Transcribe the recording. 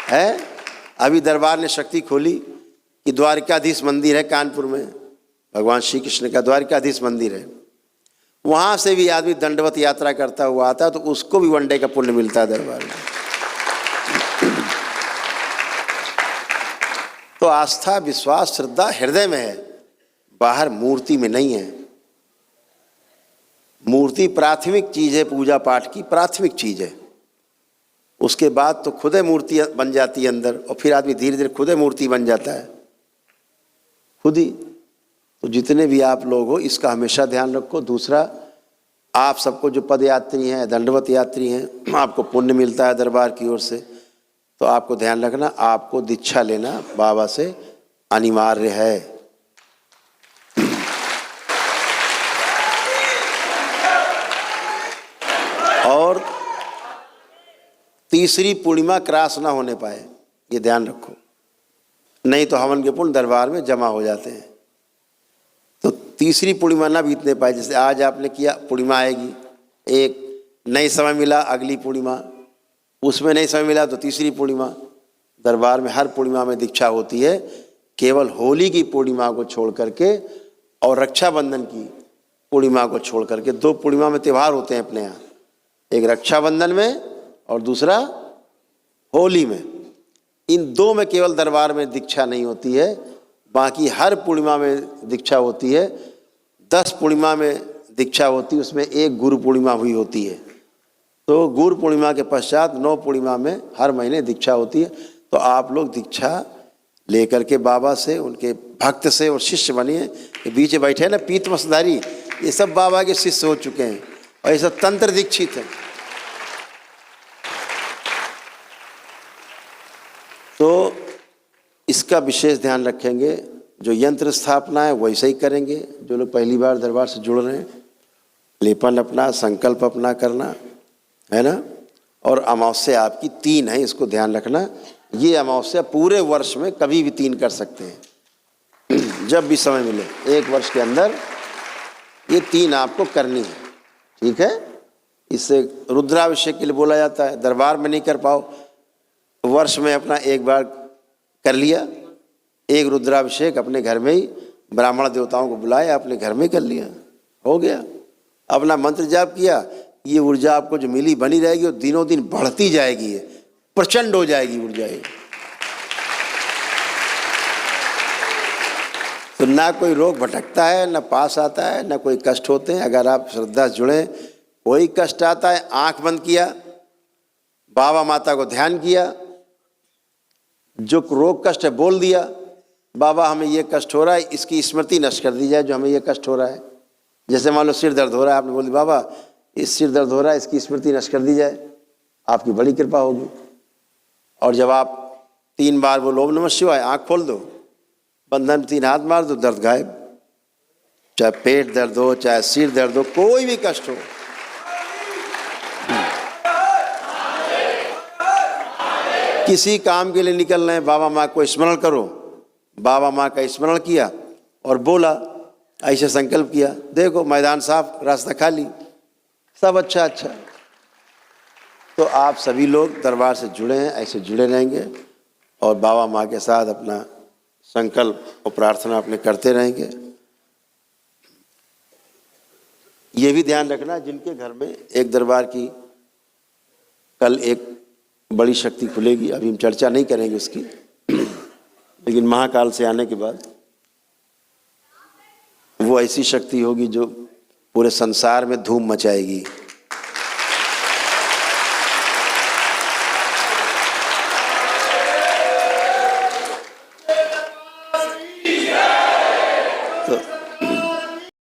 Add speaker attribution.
Speaker 1: है। अभी दरबार ने शक्ति खोली कि द्वारिकाधीश मंदिर है कानपुर में, भगवान श्री कृष्ण का द्वारिकाधीश मंदिर है, वहाँ से भी आदमी दंडवत यात्रा करता हुआ आता है तो उसको भी वन डे का पुण्य मिलता है दरबार में। तो आस्था, विश्वास, श्रद्धा हृदय में है, बाहर मूर्ति में नहीं है। मूर्ति प्राथमिक चीज है, पूजा पाठ की प्राथमिक चीज है। उसके बाद तो खुद मूर्ति बन जाती है अंदर, और फिर आदमी धीरे धीरे खुद मूर्ति बन जाता है, खुद ही। तो जितने भी आप लोग हो इसका हमेशा ध्यान रखो। दूसरा, आप सबको जो पद यात्री हैं, दंडवत यात्री हैं, आपको पुण्य मिलता है दरबार की ओर से। तो आपको ध्यान रखना, आपको दीक्षा लेना बाबा से अनिवार्य है। और तीसरी पूर्णिमा क्रॉस ना होने पाए, ये ध्यान रखो, नहीं तो हवन के पुण्य दरबार में जमा हो जाते हैं। तो तीसरी पूर्णिमा ना बीतने पाए। जैसे आज आपने किया, पूर्णिमा आएगी, एक नई समय मिला, अगली पूर्णिमा, उसमें नहीं समय मिला तो तीसरी पूर्णिमा। दरबार में हर पूर्णिमा में दीक्षा होती है, केवल होली की पूर्णिमा को छोड़ करके और रक्षाबंधन की पूर्णिमा को छोड़ करके। 2 पूर्णिमा में त्यौहार होते हैं अपने यहाँ, एक रक्षाबंधन में और दूसरा होली में। इन 2 में केवल दरबार में दीक्षा नहीं होती है, बाकी हर पूर्णिमा में दीक्षा होती है। 10 पूर्णिमा में दीक्षा होती है, उसमें एक गुरु पूर्णिमा हुई होती है। तो गुरु पूर्णिमा के पश्चात 9 पूर्णिमा में हर महीने दीक्षा होती है। तो आप लोग दीक्षा लेकर के बाबा से, उनके भक्त से और शिष्य बनिए। बीच में बैठे ना पीत वस्त्रधारी, ये सब बाबा के शिष्य हो चुके हैं और ये सब तंत्र दीक्षित हैं। तो इसका विशेष ध्यान रखेंगे। जो यंत्र स्थापना है वैसे ही करेंगे। जो लोग पहली बार दरबार से जुड़ रहे हैं, लेपन अपना, संकल्प अपना करना है ना। और अमावस्या आपकी 3 है, इसको ध्यान रखना। ये अमावस्या पूरे वर्ष में कभी भी 3 कर सकते हैं, जब भी समय मिले, 1 वर्ष के अंदर ये 3 आपको करनी है, ठीक है। इससे रुद्राभिषेक के लिए बोला जाता है। दरबार में नहीं कर पाओ, वर्ष में अपना 1 बार कर लिया, एक रुद्राभिषेक अपने घर में ही, ब्राह्मण देवताओं को बुलाया, अपने घर में ही कर लिया, हो गया। अपना मंत्र जाप किया, ये ऊर्जा आपको जो मिली बनी रहेगी और दिनों दिन बढ़ती जाएगी, ये प्रचंड हो जाएगी ऊर्जा ये। तो ना कोई रोग भटकता है, ना पास आता है, ना कोई कष्ट होते हैं। अगर आप श्रद्धा से जुड़े, कोई कष्ट आता है, आंख बंद किया, बाबा माता को ध्यान किया, जो रोग कष्ट है बोल दिया, बाबा हमें ये कष्ट हो रहा है, इसकी स्मृति नष्ट कर दी जाए जो हमें ये कष्ट हो रहा है। जैसे मान लो सिर दर्द हो रहा है, आपने बोल दिया बाबा इस सिर दर्द हो रहा है, इसकी स्मृति नष्ट कर दी जाए, आपकी बड़ी कृपा होगी। और जब आप 3 बार बोलो ओम नमः शिवाय, आँख खोल दो, बंधन 3 हाथ मार दो, दर्द गायब। चाहे पेट दर्द हो, चाहे सिर दर्द हो, कोई भी कष्ट हो। किसी काम के लिए निकल रहे हैं, बाबा माँ को स्मरण करो, बाबा माँ का स्मरण किया और बोला, ऐसे संकल्प किया, देखो मैदान साफ, रास्ता खाली, सब अच्छा अच्छा। तो आप सभी लोग दरबार से जुड़े हैं, ऐसे जुड़े रहेंगे और बाबा माँ के साथ अपना संकल्प और प्रार्थना अपने करते रहेंगे। ये भी ध्यान रखना, जिनके घर में एक दरबार की कल एक बड़ी शक्ति खुलेगी, अभी हम चर्चा नहीं करेंगे उसकी, लेकिन महाकाल से आने के बाद वो ऐसी शक्ति होगी जो पूरे संसार में धूम मचाएगी।